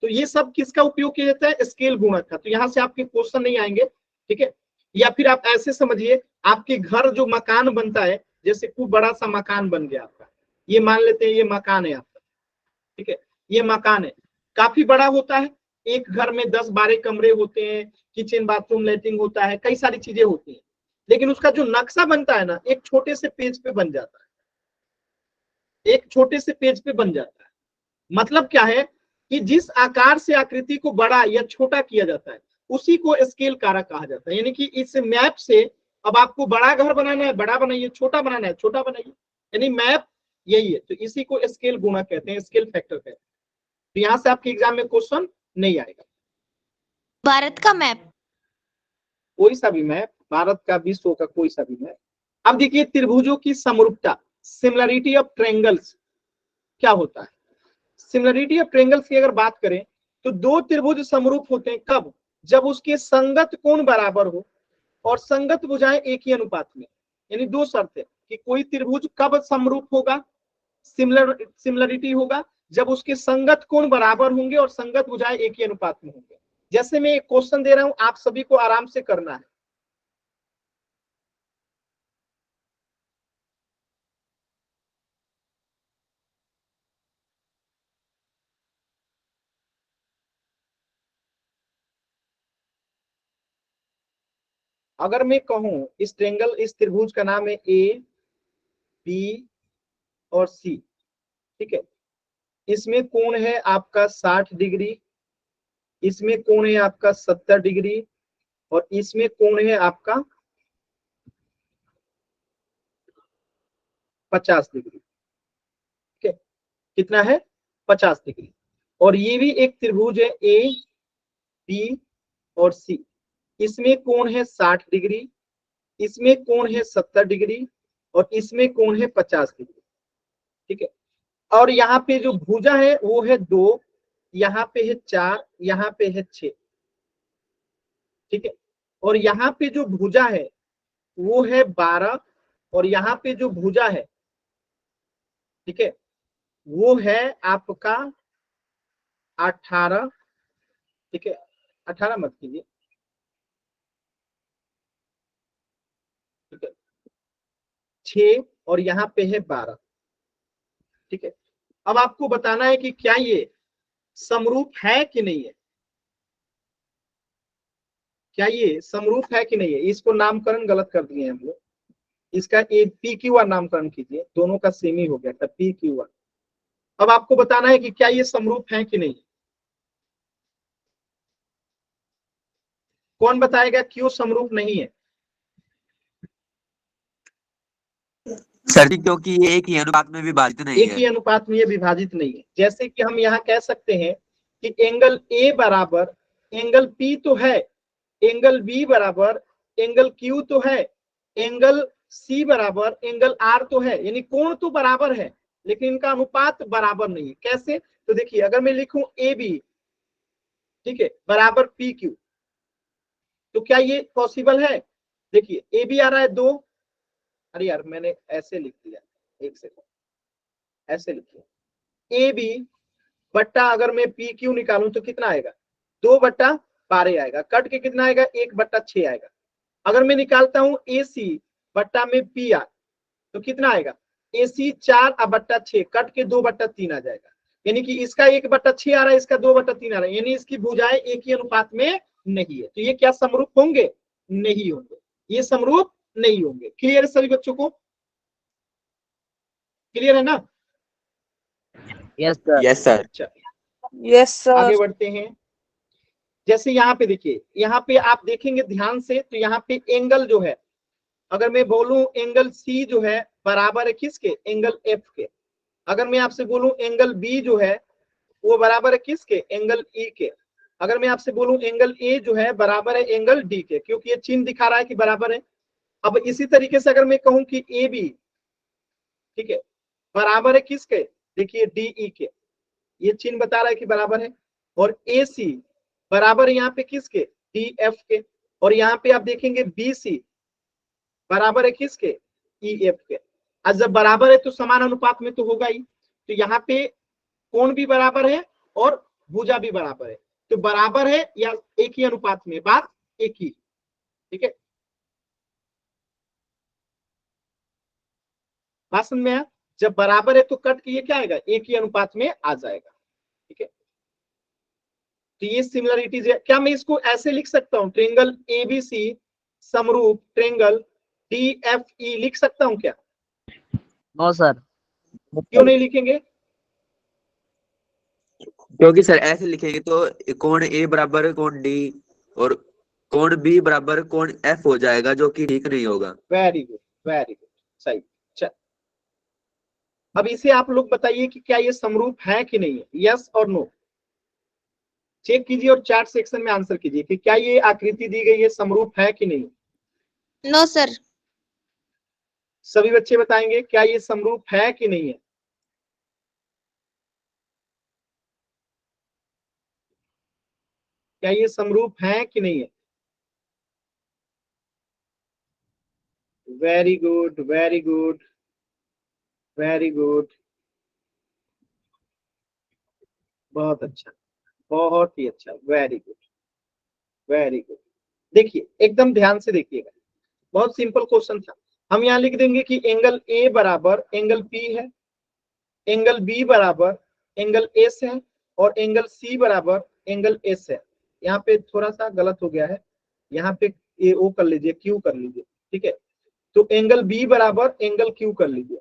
तो ये सब किसका उपयोग किया जाता है, स्केल गुणक का। तो यहाँ से आपके क्वेश्चन नहीं आएंगे, ठीक है। या फिर आप ऐसे समझिए, आपके घर जो मकान बनता है, जैसे खूब बड़ा सा मकान बन गया आपका, ये मान लेते हैं ये मकान है आपका, ठीक है, ये मकान है, काफी बड़ा होता है। एक घर में 10-12 कमरे होते हैं, किचन बाथरूम लैट्रिन होता है, कई सारी चीजें होती हैं। लेकिन उसका जो नक्शा बनता है ना एक छोटे से पेज पे बन जाता है, एक छोटे से पेज पे बन जाता है। मतलब क्या है कि जिस आकार से आकृति को बड़ा या छोटा किया जाता है उसी को स्केल कारक कहा जाता है। यानी कि इस मैप से अब आपको बड़ा घर बनाना है बड़ा बनाइए, छोटा बनाना है छोटा बनाइए, यानी मैप यही है। तो इसी को स्केल गुणक कहते हैं, स्केल फैक्टर कहते हैं। तो यहां से आपके एग्जाम में क्वेश्चन नहीं आएगा। भारत का मैप। कोई सा भी मैप, भारत का, विश्व का, कोई सा भी मैप। अब देखिए त्रिभुजों की समरूपता, सिमिलरिटी ऑफ ट्रायंगल्स क्या होता है। सिमिलरिटी ऑफ ट्रायंगल्स की अगर बात करें तो दो त्रिभुज समरूप होते हैं कब, जब उसके संगत कोण बराबर हो और संगत भुजाएं एक ही अनुपात में। यानी दो शर्त है कि कोई त्रिभुज कब समरूप होगा, सिमिलरिटी होगा, जब उसके संगत कोण बराबर होंगे और संगत भुजाएं एक ही अनुपात में होंगे। जैसे मैं एक क्वेश्चन दे रहा हूं, आप सभी को आराम से करना है। अगर मैं कहूं इस त्रिभुज का नाम है ए बी और सी, ठीक है। इसमें कोण है आपका 60 डिग्री, इसमें कोण है आपका 70 डिग्री, और इसमें कोण है आपका 50 डिग्री, ठीक है। कितना है? 50 डिग्री। और ये भी एक त्रिभुज है ए बी और सी, इसमें कोण है 60 डिग्री, इसमें कोण है 70 डिग्री, और इसमें कोण है 50 डिग्री, ठीक है। और यहाँ पे जो भुजा है वो है 2, यहाँ पे है 4, यहाँ पे है 6, ठीक है। और यहाँ पे जो भुजा है वो है 12, और यहाँ पे जो भुजा है, ठीक है, वो है आपका 18, ठीक है। 18 मत कीजिए, ठीक है। 6 और यहाँ पे है 12, ठीक है। अब आपको बताना है कि क्या ये समरूप है कि नहीं है, क्या ये समरूप है कि नहीं है। इसको नामकरण गलत कर दिए हम लोग, इसका ए पी क्यू आर नामकरण कीजिए, दोनों का सेम ही हो गया था पी क्यू आर। अब आपको बताना है कि क्या ये समरूप है कि नहीं। कौन बताएगा क्यों समरूप नहीं है? सर जी क्योंकि ये एक ही अनुपात में विभाजित नहीं एक ही अनुपात में ये विभाजित नहीं है। जैसे कि हम यहाँ कह सकते हैं कि एंगल ए बराबर एंगल पी तो है, एंगल बी बराबर एंगल क्यू तो है, एंगल सी बराबर एंगल आर तो है, यानी कोण तो बराबर है लेकिन इनका अनुपात बराबर नहीं है। कैसे? तो देखिए, अगर मैं लिखूं ए बी, ठीक है, बराबर पी क्यू, तो क्या ये पॉसिबल है? देखिए ए बी आ रहा है 2, अरे यार मैंने ऐसे लिख दिया, एक सेकंड, ऐसे लिखिए ए बी बट्टा अगर मैं पी क्यू निकालूं तो कितना आएगा? 2/12 आएगा, कट के कितना आएगा? 1/6 आएगा। अगर मैं निकालता हूं ए सी बट्टा में पी आर तो कितना आएगा? ए सी 4/6, कट के 2/3 आ जाएगा। यानी कि इसका 1/6 आ रहा है, इसका 2/3 आ रहा है, यानी इसकी भुजाएं एक ही अनुपात में नहीं है। तो ये क्या समरूप होंगे? नहीं होंगे, ये समरूप नहीं होंगे। क्लियर है सभी बच्चों को? क्लियर है ना? Yes sir. Yes sir. अच्छा, यस सर। आगे बढ़ते हैं। जैसे यहाँ पे देखिए, यहाँ पे आप देखेंगे ध्यान से तो यहाँ पे एंगल जो है, अगर मैं बोलूं एंगल सी जो है बराबर है किसके? एंगल एफ के। अगर मैं आपसे बोलूं एंगल बी जो है वो बराबर है किसके? एंगल ई के। अगर मैं आपसे बोलूं एंगल ए जो है बराबर है एंगल डी के, क्योंकि ये चिन्ह दिखा रहा है कि बराबर है। अब इसी तरीके से अगर मैं कहूं कि ए बी, ठीक है, बराबर है किसके? देखिए डी ई के, ये चिन्ह बता रहा है कि बराबर है। और ए सी बराबर है यहाँ पे किसके? डी एफ के। और यहाँ पे आप देखेंगे बी सी बराबर है किसके? ई एफ के। और जब बराबर है तो समान अनुपात में तो होगा ही, तो यहाँ पे कोण भी बराबर है और भुजा भी बराबर है, तो बराबर है या एक ही अनुपात में, बात एक ही, ठीक है। बात समझ में आया? जब बराबर है तो कट के ये क्या आएगा? एक ही अनुपात में आ जाएगा, ठीक है। तो ये सिमिलरिटीज है। क्या मैं इसको ऐसे लिख सकता हूँ, ट्रेंगल एबीसी समरूप ट्रेंगल डी एफ ई लिख सकता हूँ क्या? No sir. क्यों नहीं लिखेंगे? क्योंकि सर ऐसे लिखेंगे तो कोण ए बराबर कोण डी और कोण बी बराबर कोण एफ हो जाएगा, जो कि ठीक नहीं होगा। वेरी गुड, वेरी गुड, सही। चल, अब इसे आप लोग बताइए कि क्या ये समरूप है कि नहीं है, यस और नो। चेक कीजिए और चैट सेक्शन में आंसर कीजिए कि क्या ये आकृति दी गई है समरूप है कि नहीं। No sir. सभी बच्चे बताएंगे क्या ये समरूप है कि नहीं है। क्या ये समरूप है कि नहीं है? Very good, very good, very good, बहुत अच्छा, बहुत ही अच्छा, वेरी गुड, वेरी गुड। देखिए एकदम ध्यान से देखिएगा, बहुत सिंपल क्वेश्चन था। हम यहाँ लिख देंगे कि एंगल ए बराबर एंगल पी है, एंगल बी बराबर एंगल एस है, और एंगल सी बराबर एंगल एस है। यहाँ पे थोड़ा सा गलत हो गया है, यहाँ पे ए ओ कर लीजिए, क्यू कर लीजिए, ठीक है। तो एंगल बी बराबर एंगल क्यू कर लीजिए,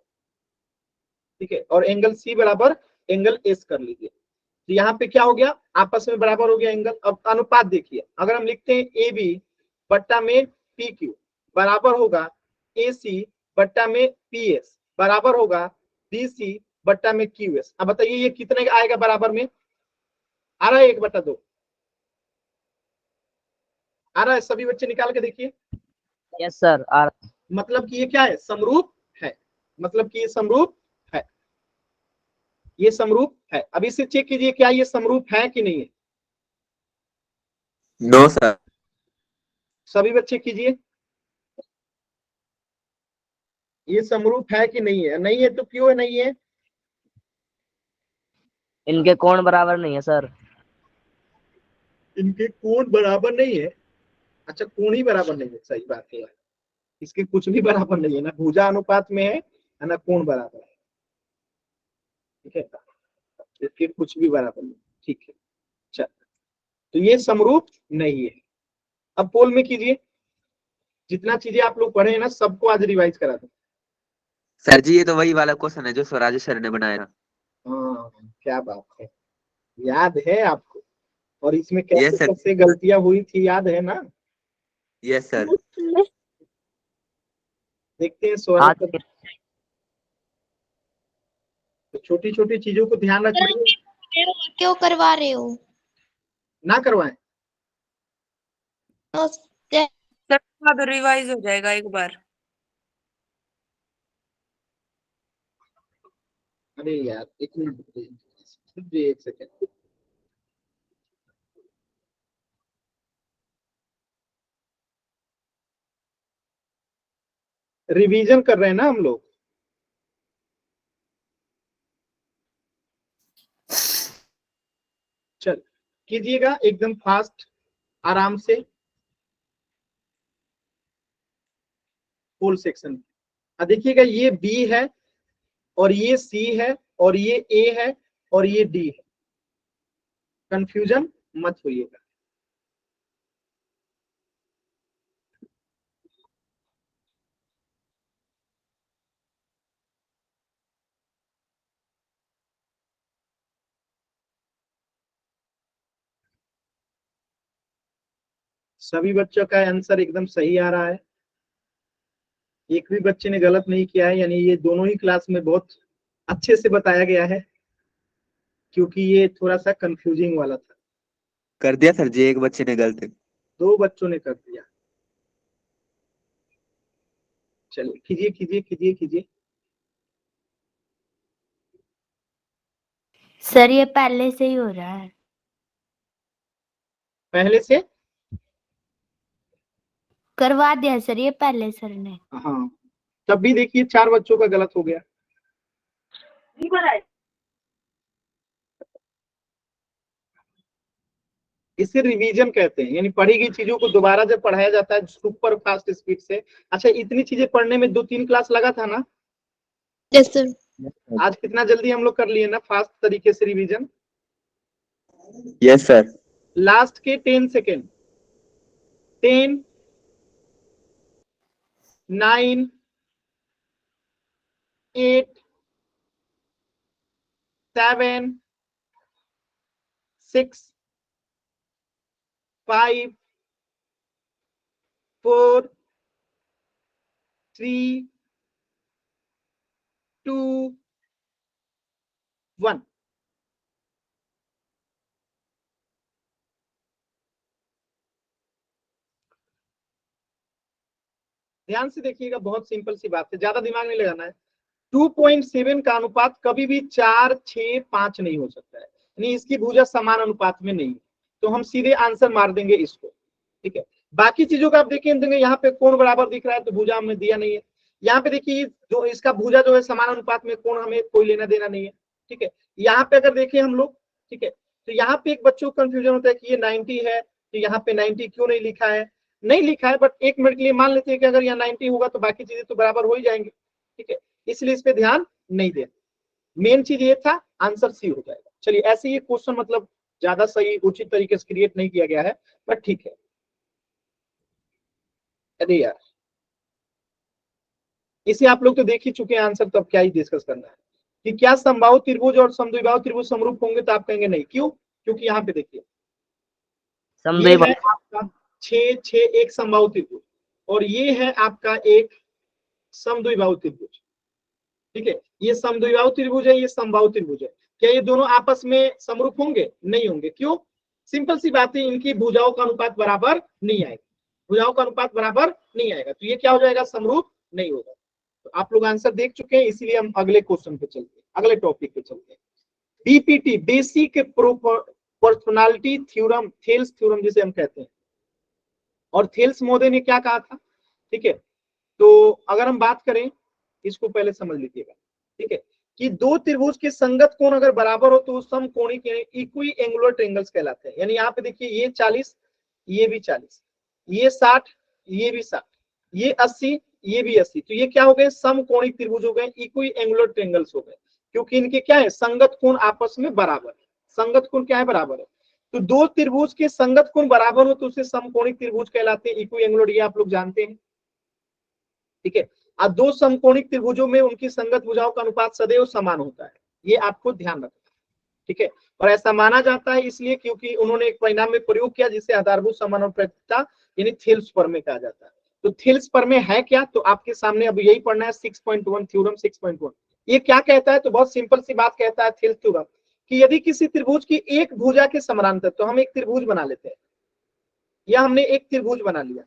ठीक है, और एंगल सी बराबर एंगल एस कर लीजिए। तो यहाँ पे क्या हो गया, आपस में बराबर हो गया एंगल। अब अनुपात देखिए, अगर हम लिखते हैं ए बी बट्टा में पी क्यू बराबर होगा ए सी बट्टा में पी एस बराबर होगा बी सी बट्टा में क्यू एस। अब बताइए ये कितने का आएगा बराबर में, आ रहा है 1/2, आ रहा है? सभी बच्चे निकाल के देखिए। यस सर मतलब कि ये क्या है, समरूप है, मतलब कि ये समरूप है, ये समरूप है। अब इसे चेक कीजिए क्या ये समरूप है कि नहीं है। No sir. सभी बच्चे कीजिए, ये समरूप है कि नहीं है। नहीं है तो क्यों नहीं है? इनके कोण बराबर नहीं है सर। इनके कोण बराबर नहीं है। अच्छा, कोण ही बराबर नहीं है, सही बात है। इसके कुछ भी बराबर नहीं है, ना भुजा अनुपात में है ना कोण बराबर है। ठीक है, इसके कुछ भी बराबर नहीं। ठीक है, चल, तो ये समरूप नहीं है। अब पोल में कीजिए, जितना चीजें आप लोग पढ़े हैं ना सबको आज रिवाइज करा दो। सर जी ये तो वही वाला क्वेश्चन है जो स्वराज सर ने बनाया था। हाँ, क्या बात है, याद है आपको। और इसमें यस कैसे सर। कैसे गलतियां हुई थी याद है ना। Yes sir. देखते हैं सवाल आज का। तो छोटी छोटी चीजों को ध्यान रखिए, क्यों करवा रहे हो? ना करवाएं। तो सर बाद रिवाइज हो जाएगा एक बार। अरे यार एक मिनट रुकिए, एक सेकेंड। रिवीजन कर रहे हैं ना हम लोग। चल कीजिएगा एकदम फास्ट, आराम से। फुल सेक्शन देखिएगा, ये बी है और ये सी है और ये ए है और ये डी है। कंफ्यूजन मत होइएगा। सभी बच्चों का आंसर एकदम सही आ रहा है, एक भी बच्चे ने गलत नहीं किया है। यानी ये दोनों ही क्लास में बहुत अच्छे से बताया गया है, क्योंकि ये थोड़ा सा कंफ्यूजिंग वाला था। कर दिया सर जी, एक बच्चे ने गलत। 2 बच्चों ने कर दिया। चलिए कीजिए कीजिए कीजिए कीजिए। सर ये पहले से ही हो रहा है। पहले से करवा दिया सर ये पहले सर ने। हाँ, तब भी देखिए 4 बच्चों का गलत हो गया। इसे रिवीजन कहते हैं, यानी पढ़ी गई चीजों को दोबारा जब पढ़ाया जाता है सुपर फास्ट स्पीड से। अच्छा, इतनी चीजें पढ़ने में 2-3 क्लास लगा था ना। Yes sir. आज कितना जल्दी हम लोग कर लिए ना फास्ट तरीके से रिवीजन। Yes sir. लास्ट के 10 सेकेंड, 10, 9, 8, 7, 6, 5, 4, 3, 2, 1। ध्यान से देखिएगा, बहुत सिंपल सी बात है, ज्यादा दिमाग नहीं लगाना है। 2.7 का अनुपात कभी भी 4, 6, 5 नहीं हो सकता है, यानी इसकी भुजा समान अनुपात में नहीं है। तो हम सीधे आंसर मार देंगे इसको। ठीक है, बाकी चीजों का आप देखेंगे, यहाँ पे कोण बराबर दिख रहा है तो भुजा हमने दिया नहीं है। यहाँ पे देखिए जो इसका भुजा जो है समान अनुपात में, कोण हमें कोई लेना देना नहीं है। ठीक है, यहाँ पे अगर देखें हम लोग, ठीक है, तो यहाँ पे एक बच्चों को कंफ्यूजन होता है कि ये 90 है तो यहाँ पे 90 क्यों नहीं लिखा है। नहीं लिखा है, बट 1 मिनट के लिए मान लेते हैं कि अगर यहाँ 90 होगा तो बाकी चीजें तो बराबर हो ही जाएंगी। ठीक है, इसलिए इस पे ध्यान नहीं देना। मेन चीज ये था, आंसर सी हो जाएगा। चलिए, ऐसे ये क्वेश्चन मतलब ज्यादा सही उचित तरीके से क्रिएट नहीं किया गया है, बट ठीक है। अरे यार, इसे आप लोग तो देख ही चुके हैं आंसर, तो अब क्या ही डिस्कस करना है। कि क्या समबाहु त्रिभुज और समद्विबाहु त्रिभुज समरूप होंगे, तो आप कहेंगे नहीं। क्यों? क्योंकि यहाँ पे देखिए ये समद्विबाहु है आपका 6 6 एक समबाहु त्रिभुज और ये है आपका एक समद्विबाहु त्रिभुज। ठीक है, ये समद्विबाहु त्रिभुज है, ये समबाहु त्रिभुज है। क्या ये दोनों आपस में समरूप होंगे? नहीं होंगे। क्यों? सिंपल सी बात है, इनकी भुजाओं का अनुपात बराबर नहीं आएगा, भुजाओं का अनुपात बराबर नहीं आएगा, तो ये क्या हो जाएगा? समरूप नहीं होगा। तो आप लोग आंसर देख चुके हैं, इसीलिए हम अगले क्वेश्चन पे चलते हैं, अगले टॉपिक पे चलते हैं। BPT, basic proportionality theorem, Thales theorem जिसे हम कहते हैं, और थेल्स महोदय ने क्या कहा था? ठीक है, तो अगर हम बात करें, इसको पहले समझ लीजिएगा। ठीक है, कि दो त्रिभुज के संगत कोण अगर बराबर हो तो वो समकोणिक इक्वी एंगुलर ट्रायंगल्स कहलाते हैं। यानी यहाँ पे देखिए ये 40, ये भी 40, ये 60, ये भी 60, ये 80, ये भी 80, तो ये क्या हो गए? समकोणिक त्रिभुज हो गए, इक्वी एंगुलर ट्रायंगल्स हो गए, क्योंकि इनके क्या है? संगत कोण आपस में बराबर है। संगत कोण क्या है? बराबर है। तो दो त्रिभुज के संगत कोण बराबर हो तो उसे समकोणिक त्रिभुज कहलाते हैं, इक्वी एंगुलर, ये आप लोग जानते हैं। ठीक है, अब दो समकोणिक त्रिभुजों में उनकी संगत भुजाओं का अनुपात सदैव समान होता है, ये आपको ध्यान रखना है। ठीक है, और ऐसा माना जाता है इसलिए क्योंकि उन्होंने एक परिणाम में प्रयोग किया जिसे आधारभूत समानुपातिकता यानी थेल्स प्रमेय कहा जाता है। तो थेल्स प्रमेय है क्या? तो आपके सामने अब यही पढ़ना है, 6.1 थ्योरम 6.1। ये क्या कहता है? तो बहुत सिंपल सी बात कहता है थेल्स थ्योरम, कि यदि किसी त्रिभुज की एक भुजा के समानांतर, तो हम एक त्रिभुज बना लेते हैं, या हमने एक त्रिभुज बना लिया,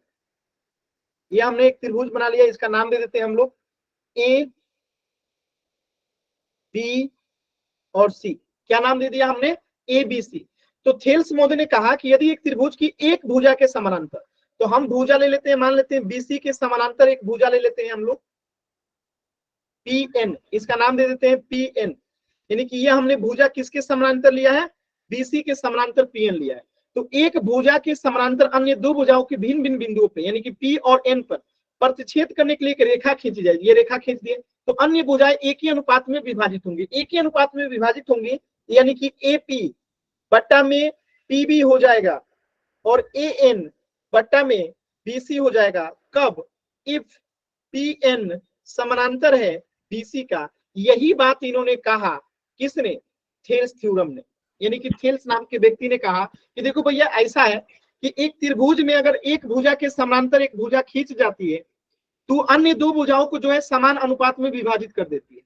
ये हमने एक त्रिभुज बना लिया, इसका नाम दे देते हैं हम लोग ए बी और सी। क्या नाम दे दिया हमने? A B C. तो थेल्स महोदय ने कहा कि यदि एक त्रिभुज की एक भुजा के समानांतर, तो हम भुजा ले लेते हैं, मान लेते हैं बीसी के समानांतर एक भुजा ले लेते हैं हम लोग पी एन, इसका नाम दे देते हैं पी एन, यानी कि ये हमने भुजा किसके समानांतर लिया है? बीसी के समानांतर पी एन लिया है। तो एक भुजा के समानांतर अन्य दो भुजाओं के भिन्न भिन्न बिंदुओं पे यानी कि पी और एन पर प्रतिच्छेद करने के लिए एक रेखा खींची जाएगी। ये रेखा खींच दिए तो अन्य भुजाएं एक ही अनुपात में विभाजित होंगी, एक ही अनुपात में विभाजित होंगी, यानी कि ए पी बट्टा में पी बी हो जाएगा और ए एन बट्टा में बी सी हो जाएगा। कब? इफ पी एन समानांतर है बीसी का। यही बात इन्होंने कहा, किसने? थेल्स थ्योरम ने, यानी कि थेल्स नाम के व्यक्ति ने कहा कि देखो भैया ऐसा है कि एक त्रिभुज में अगर एक भुजा के समानांतर एक भुजा खींच जाती है तो अन्य दो भुजाओं को जो है समान अनुपात में विभाजित कर देती है।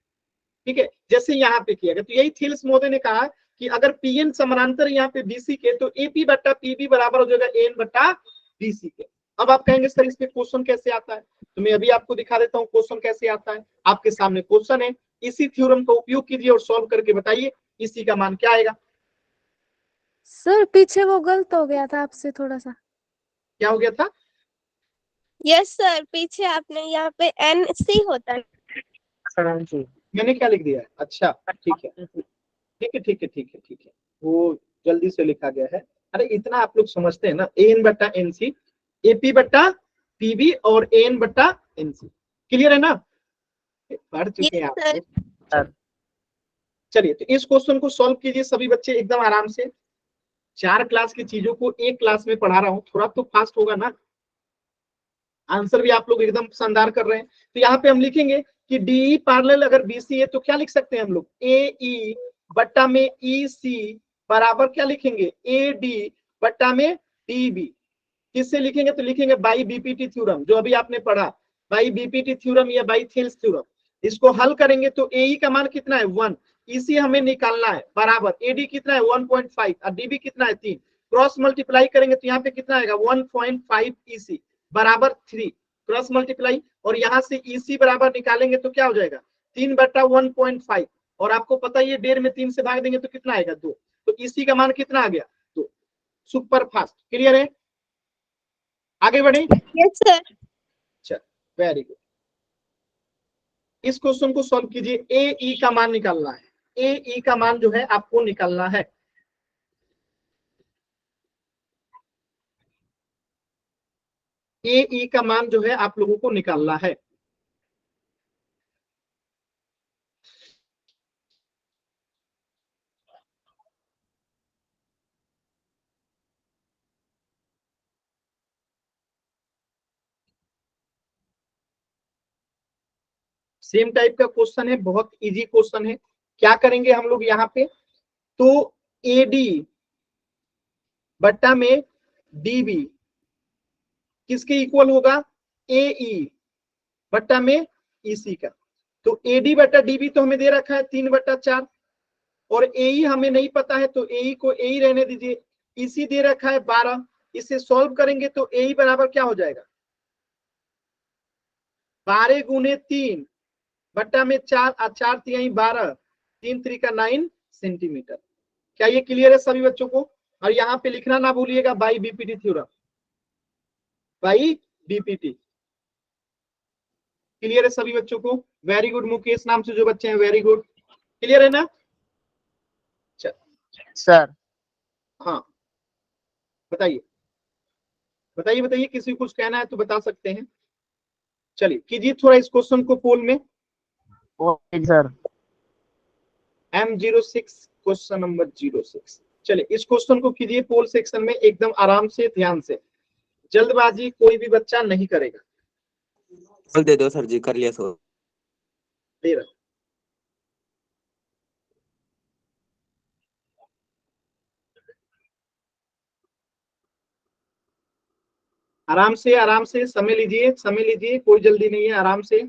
ठीक है, जैसे यहाँ पे किया गया। तो यही थेल्स महोदय ने कहा कि अगर पीएन समानांतर यहाँ पे बीसी के, तो एपी बट्टा पीबी बराबर हो जाएगा एन बट्टा बीसी के। अब आप कहेंगे सर इसमें क्वेश्चन कैसे आता है? तो मैं अभी आपको दिखा देता हूँ क्वेश्चन कैसे आता है। आपके सामने क्वेश्चन है, इसी थ्योरम का उपयोग कीजिए और सॉल्व करके बताइए इसी का मान क्या आएगा। सर पीछे वो गलत हो गया था आपसे थोड़ा सा। क्या हो गया था? यस सर, पीछे आपने यहाँ पे एन सी होता है। मैंने क्या लिख दिया है? अच्छा ठीक है, ठीक है ठीक है ठीक है ठीक है, वो जल्दी से लिखा गया है। अरे इतना आप लोग समझते हैं ना, एन बट्टा एन सी, एपी बट्टा पीबी और एन बट्टा एन सी। क्लियर है ना? पढ़ चुके हैं Yes, आप। चलिए, तो इस क्वेश्चन को सॉल्व कीजिए सभी बच्चे एकदम आराम से। 4 क्लास की चीजों को एक क्लास में पढ़ा रहा हूं, थोड़ा तो फास्ट होगा ना। आंसर भी आप लोग एकदम शानदार कर रहे हैं। तो यहाँ पे हम लिखेंगे कि डी पैरेलल अगर बीसी है तो क्या लिख सकते हैं हम लोग? ए ई बट्टा में ई सी बराबर क्या लिखेंगे? ए डी बट्टा में डी बी। किससे लिखेंगे? तो लिखेंगे बाई बीपीटी थ्योरम, जो अभी आपने पढ़ा, बाई बीपीटी थ्योरम या बाई थेल्स थ्योरम। इसको हल करेंगे तो ए का मान कितना है? 1, इसी हमें निकालना है बराबर एडी कितना है? 1.5 और डीबी कितना है? 3। क्रॉस मल्टीप्लाई करेंगे तो यहाँ पे कितना आएगा? 1.5 ईसी बराबर 3। क्रॉस मल्टीप्लाई और यहाँ से ईसी बराबर निकालेंगे तो क्या हो जाएगा? 3 बट्टा 1.5, और आपको पता है ये 1.5 में 3 से भाग देंगे तो कितना आएगा? 2। तो ईसी का मान कितना आ गया? 2। Super fast. क्लियर है? आगे बढ़े। Yes sir. चल, वेरी गुड। इस क्वेश्चन को सॉल्व कीजिए। ए ई का मान निकालना है, ए ई का मान जो है आपको निकालना है। ए ई का मान जो है आप लोगों को निकालना है। सेम टाइप का क्वेश्चन है, बहुत इजी क्वेश्चन है। क्या करेंगे हम लोग यहाँ पे, तो एडी बट्टा में डीबी किसके इक्वल होगा, एई बट्टा में ईसी का। तो एडी बट्टा डीबी तो हमें दे रखा है 3/4 और एई हमें नहीं पता है, तो एई को एई रहने दीजिए। ईसी दे रखा है 12, इसे सॉल्व करेंगे तो एई बराबर क्या हो जाएगा, 12 गुने 3 बट्टा में 4 और 4 तिहाई 12, 3 3 9 सेंटीमीटर। क्या ये क्लियर है सभी बच्चों को? और यहाँ पे लिखना ना भूलिएगा by BPT theorem, by BPT. Clear है सभी बच्चों को? वेरी गुड, मुकेश नाम से जो बच्चे हैं वेरी गुड, क्लियर है ना? सर हाँ बताइए बताइए बताइए, किसी को कुछ कहना है तो बता सकते हैं। चलिए कीजिए थोड़ा इस क्वेश्चन को पोल में। Sir M06 question number 06। चलिए इस क्वेश्चन को कीजिए पोल सेक्शन में एकदम आराम से, ध्यान से, जल्दबाजी कोई भी बच्चा नहीं करेगा। बोल दे दो सर जी, कर लिया सो। दे रहा आराम से समय लीजिए, कोई जल्दी नहीं है, आराम से।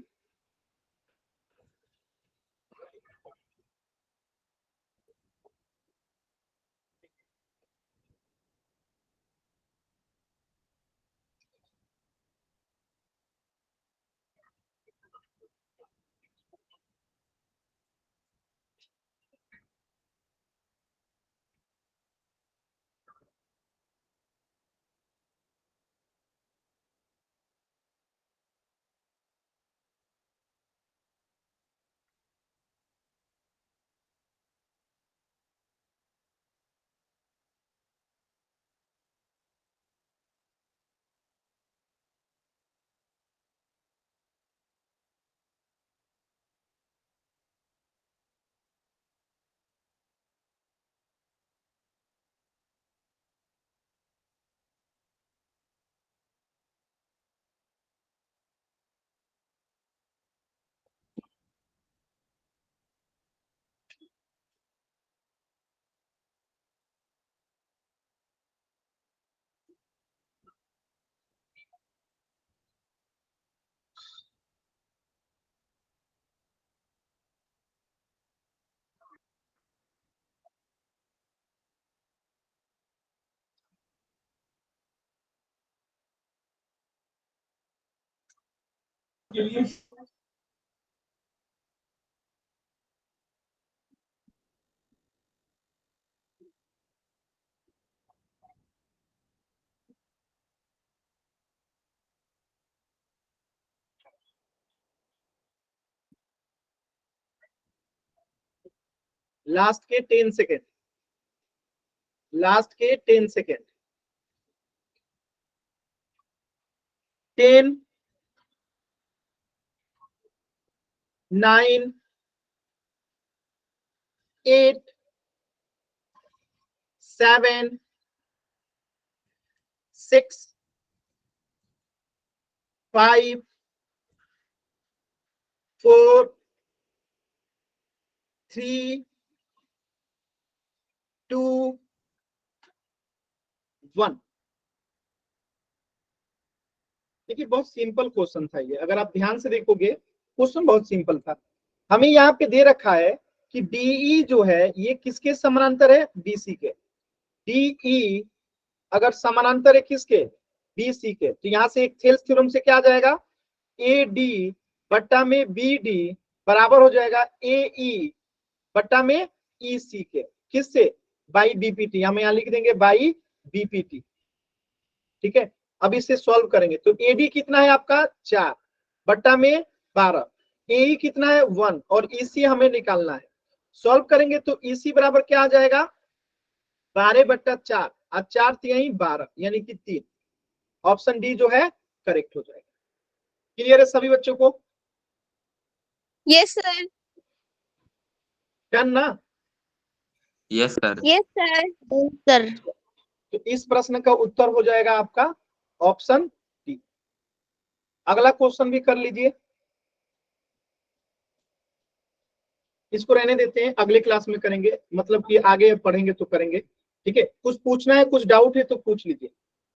लास्ट के 10 सेकेंड, लास्ट के 10 सेकेंड। 10 9 8 7 6 5 4 3 2 1। देखिए बहुत सिंपल क्वेश्चन था ये, अगर आप ध्यान से देखोगे क्वेश्चन बहुत सिंपल था। हमें यहाँ पे दे रखा है कि डीई जो है ये किसके समानांतर है, बीसी के। डीई अगर समानांतर है किसके, बीसी के, तो यहाँ से एक थेल्स थ्योरम से क्या आ जाएगा, ए डी बट्टा में बी डी बराबर हो जाएगा ए ई बट्टा में ई सी के। किससे, बाई बीपीटी, हम यहाँ लिख देंगे बाई बीपीटी। ठीक है, अब इसे सॉल्व करेंगे तो एडी कितना है आपका 4 बट्टा में 12, ए कितना है 1 और ईसी हमें निकालना है। सॉल्व करेंगे तो ईसी बराबर क्या आ जाएगा, 12/4 और 4 तिहाई 12 यानी कि 3। ऑप्शन डी जो है करेक्ट हो जाएगा। क्लियर है सभी बच्चों को? Yes sir. डन ना? Yes sir. Yes sir. Sir तो इस प्रश्न का उत्तर हो जाएगा आपका ऑप्शन डी। अगला क्वेश्चन भी कर लीजिए। इसको रहने देते हैं, अगले क्लास में करेंगे, मतलब कि आगे पढ़ेंगे तो करेंगे। ठीक है, कुछ पूछना है, कुछ डाउट है तो पूछ लीजिए।